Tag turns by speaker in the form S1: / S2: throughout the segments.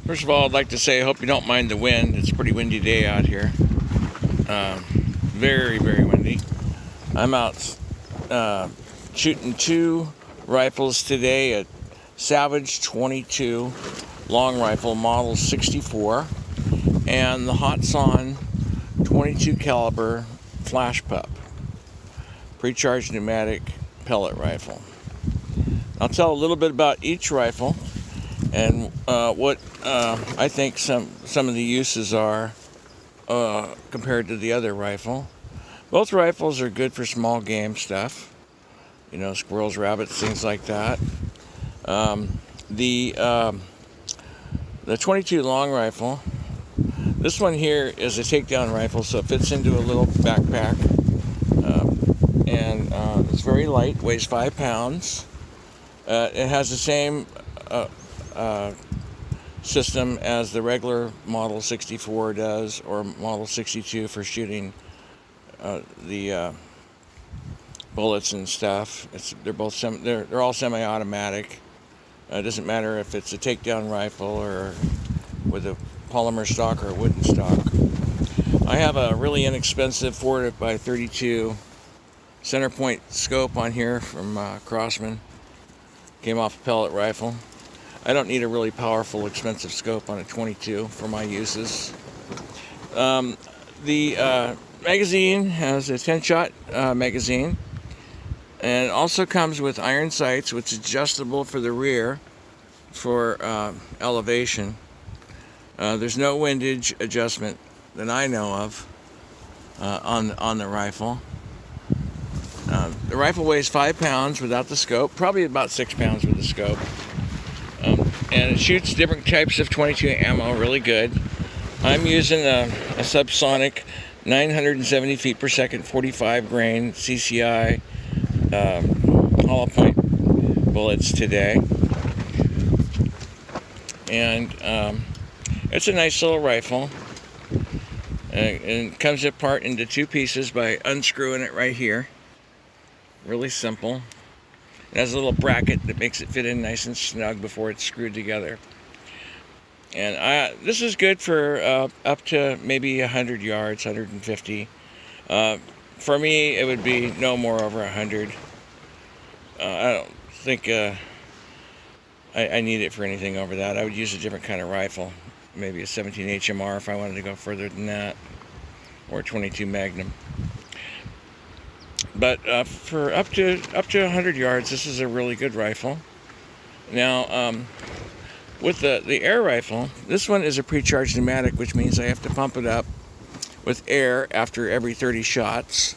S1: First of all, I'd like to say I hope you don't mind the wind. It's a pretty windy day out here. Very, very windy. I'm out shooting two rifles today, a Savage 22 long rifle, model 64, and the Hatsan 22 caliber Flashpup, pre-charged pneumatic pellet rifle. I'll tell a little bit about each rifle and what I think some of the uses are compared to the other rifle. Both rifles are good for small game stuff, squirrels, rabbits, things like that. The 22 long rifle, this one here is a takedown rifle, so it fits into a little backpack, and it's very light, weighs 5 pounds. It has the same system as the regular Model 64 does, or Model 62 for shooting the bullets and stuff. They're all semi-automatic. It doesn't matter if it's a takedown rifle or with a polymer stock or a wooden stock. I have a really inexpensive 4x32 center point scope on here from Crossman. Came off a pellet rifle. I don't need a really powerful, expensive scope on a 22 for my uses. The magazine has a 10-shot magazine, and it also comes with iron sights, which is adjustable for the rear for elevation. There's no windage adjustment that I know of on the rifle. The rifle weighs 5 pounds without the scope, probably about 6 pounds with the scope. And it shoots different types of 22 ammo really good. I'm using a subsonic 970 feet per second 45 grain CCI hollow point bullets today. And it's a nice little rifle. And it comes apart into two pieces by unscrewing it right here. Really simple. It has a little bracket that makes it fit in nice and snug before it's screwed together. And this is good for up to maybe 100 yards, 150. For me, it would be no more over 100. I don't think I need it for anything over that. I would use a different kind of rifle, maybe a 17 HMR if I wanted to go further than that, or a 22 Magnum. But for up to 100 yards, this is a really good rifle. Now, with the air rifle, this one is a pre-charged pneumatic, which means I have to pump it up with air after every 30 shots.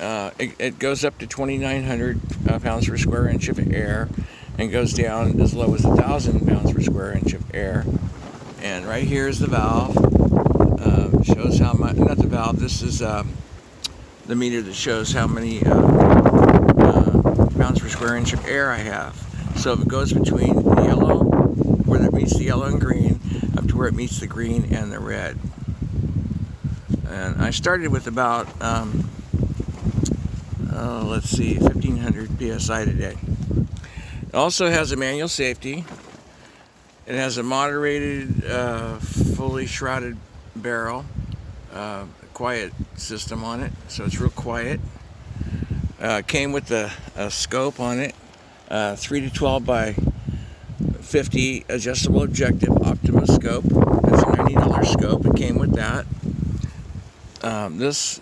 S1: It goes up to 2,900 pounds per square inch of air, and goes down as low as 1,000 pounds per square inch of air. And right here is the valve. Shows how much. Not the valve. This is the meter that shows how many pounds per square inch of air I have. So if it goes between the yellow, where it meets the yellow and green, up to where it meets the green and the red. And I started with about, 1,500 PSI today. It also has a manual safety. It has a moderated, fully shrouded barrel. Quiet system on it, so it's real quiet. Came with a scope on it, 3 to 12 by 50 adjustable objective Optima scope. It's a $90 scope. It came with that. This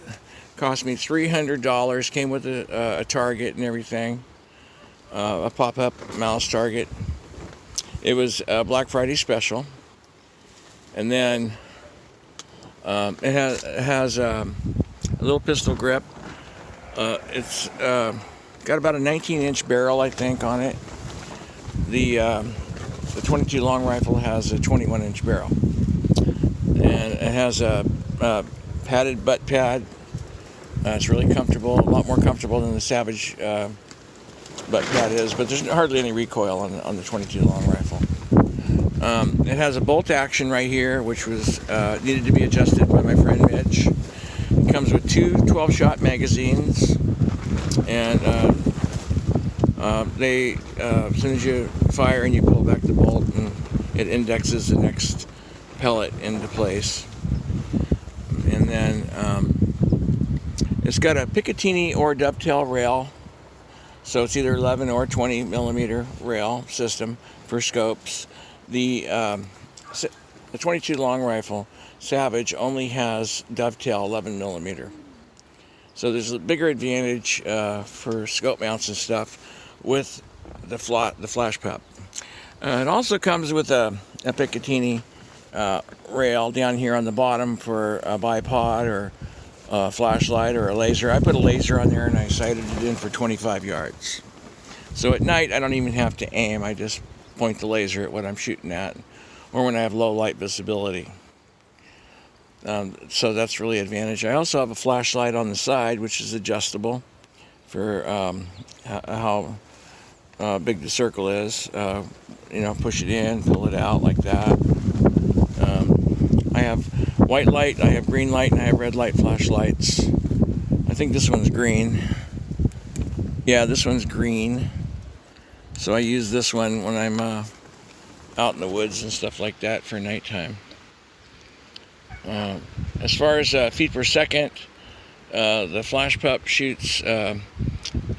S1: cost me $300. Came with a target and everything, a pop-up mouse target. It was a Black Friday special, and then it has a little pistol grip. It's got about a 19-inch barrel, I think, on it. The 22 long rifle has a 21-inch barrel, and it has a padded butt pad. It's really comfortable, a lot more comfortable than the Savage butt pad is, but there's hardly any recoil on the 22 long rifle. It has a bolt action right here, which was needed to be adjusted by my friend Mitch. It comes with two 12-shot magazines, and as soon as you fire and you pull back the bolt, and it indexes the next pellet into place. And then it's got a Picatinny or dovetail rail, so it's either 11 or 20 millimeter rail system for scopes. The 22 long rifle Savage only has dovetail 11 millimeter. So there's a bigger advantage for scope mounts and stuff with the Flashpup. It also comes with a Picatinny rail down here on the bottom for a bipod or a flashlight or a laser. I put a laser on there and I sighted it in for 25 yards. So at night I don't even have to aim. I just point the laser at what I'm shooting at, or when I have low light visibility. So that's really an advantage. I also have a flashlight on the side, which is adjustable for how big the circle is. Push it in, pull it out like that. I have white light, I have green light, and I have red light flashlights. I think this one's green. Yeah, this one's green. So I use this one when I'm out in the woods and stuff like that for nighttime. As far as feet per second, the Flashpup shoots an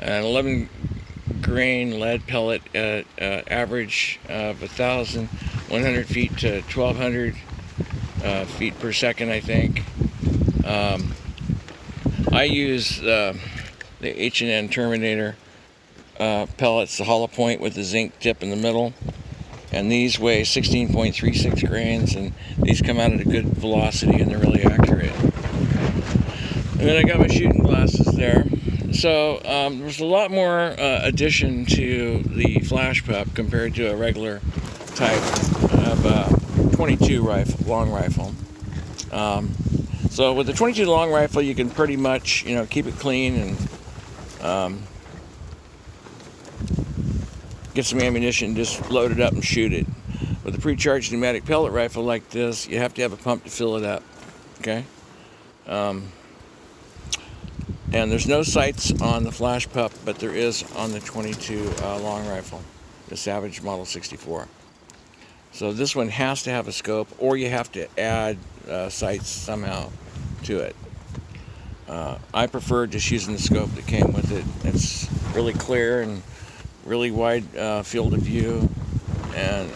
S1: 11 grain lead pellet at average of 1,100 feet to 1,200 feet per second, I think. I use the H&N Terminator pellets, the hollow point with the zinc tip in the middle. And these weigh 16.36 grains, and these come out at a good velocity, and they're really accurate. And then I got my shooting glasses there. So there's a lot more addition to the Flashpup compared to a regular type of 22 long rifle. So with the 22 long rifle, you can pretty much, keep it clean and get some ammunition, just load it up and shoot it. With a pre-charged pneumatic pellet rifle like this, you have to have a pump to fill it up, okay? And there's no sights on the Flashpup, but there is on the 22 long rifle, the Savage Model 64. So this one has to have a scope, or you have to add sights somehow to it. I prefer just using the scope that came with it. It's really clear and really wide field of view, and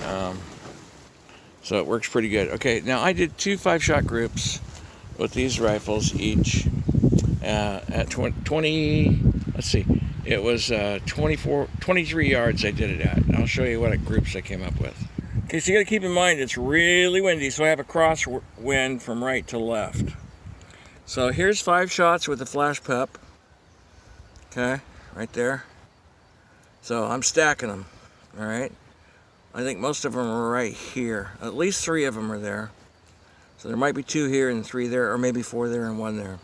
S1: so it works pretty good. Okay, now I did 2 5-shot groups with these rifles each at 20, let's see, it was 23 yards I did it at. I'll show you what groups I came up with. Okay, so you gotta keep in mind it's really windy, so I have a crosswind from right to left. So here's 5 shots with the Flashpup, okay, right there. So I'm stacking them, all right? I think most of them are right here. At least 3 of them are there. So there might be 2 here and 3 there, or maybe 4 there and 1 there.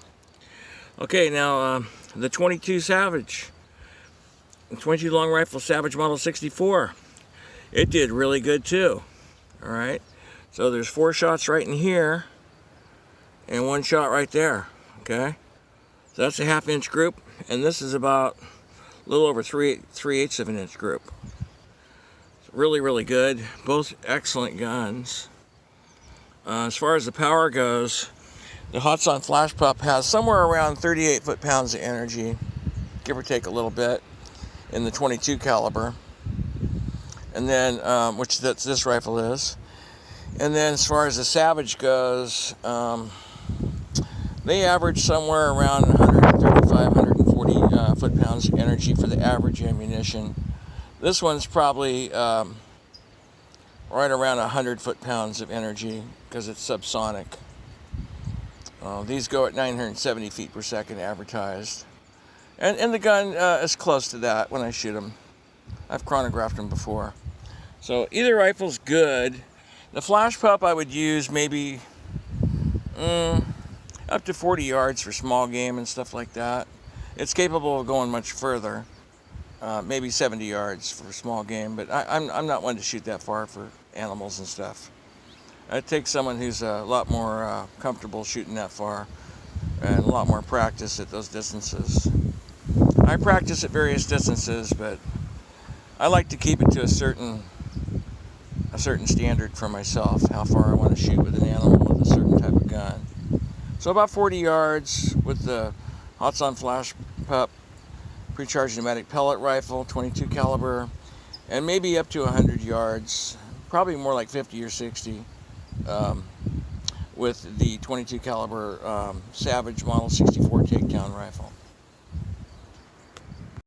S1: Okay, now the 22 Savage, the 22 long rifle Savage Model 64. It did really good too, all right? So there's 4 shots right in here and 1 shot right there, okay? So that's a 1/2 inch group, and this is about a little over 3/8 of an inch group. It's really, really good. Both excellent guns. As far as the power goes, the Hatsan Flashpup has somewhere around 38 foot-pounds of energy, give or take a little bit, in the 22 caliber. And then, which this rifle is. And then as far as the Savage goes, they average somewhere around 135, 140 foot-pounds of energy for the average ammunition. This one's probably right around 100 foot-pounds of energy because it's subsonic. These go at 970 feet per second advertised. And the gun is close to that when I shoot them. I've chronographed them before. So either rifle's good. The Flashpup I would use maybe up to 40 yards for small game and stuff like that. It's capable of going much further, maybe 70 yards for small game, but I'm not one to shoot that far for animals and stuff. It takes someone who's a lot more comfortable shooting that far and a lot more practice at those distances. I practice at various distances, but I like to keep it to a certain a certain standard for myself, how far I want to shoot with an animal with a certain type of gun. So about 40 yards with the Hatsan Flashpup pre-charged pneumatic pellet rifle, 22 caliber, and maybe up to 100 yards, probably more like 50 or 60, with the 22 caliber Savage Model 64 takedown rifle.